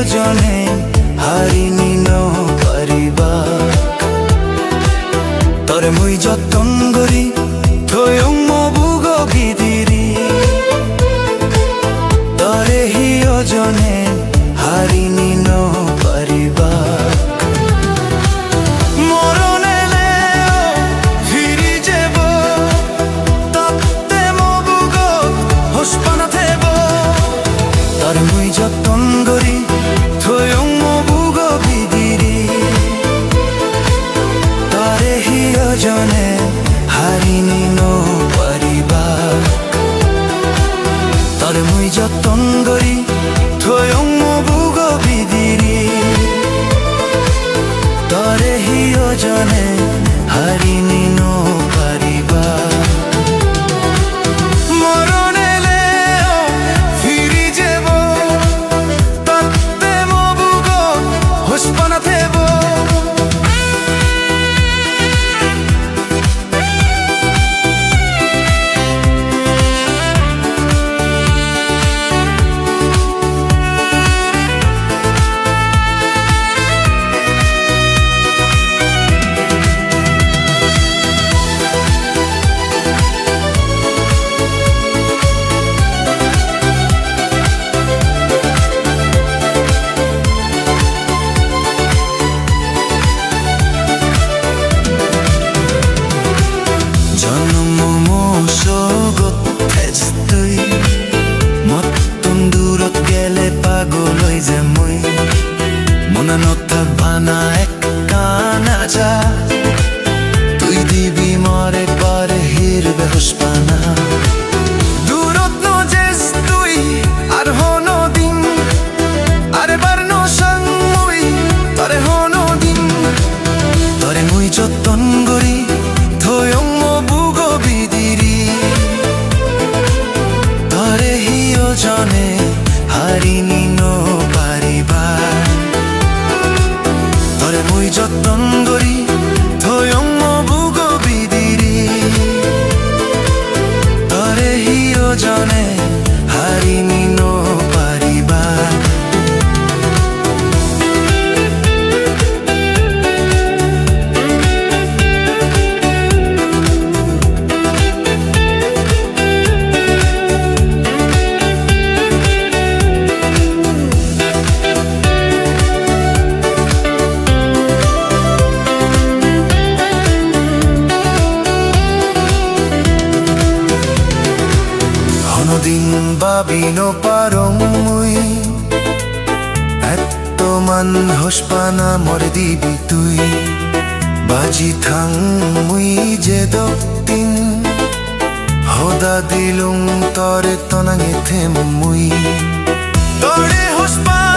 জনে হারিনি ন পারিবা তরে মুই যতন করি থয়ং মবুগ বিদিরি তরে হিয় জনে হারিনি ন পারিবা মুই যতন করি থয়ং মবুগ বিদিরি তরে হিয় জনে হারিনি ন পারিবা তরে মুই যতন করি থয়ং মবুগ বিদিরি তরে হিয় জনে হারিনি ন পারিবা ভানা এক কানা যা তুই দিবি মরে পরে হিরবে হুসপানা দূরত নজেস তুই আর হনো দিন আরে বারন সং মুই তরে হনো দিন তরে মুই যতন করি থয়ং মবুগ বিদিরি তরে হিয় জনে হারিনি ন পারিবা তরে মুই যতন করি থয়ং মবুগ বিদিরি তরে হিয় জনে হারিনি ন পারিবা দিন ভাবি ন পারং মুই এত মান হোসপানা মরে দিবি তুই বাজি থাং মুই যে দক্ষিণ হদা দিলুং তরে তনাঙে থেম মুই তরে হোসপানা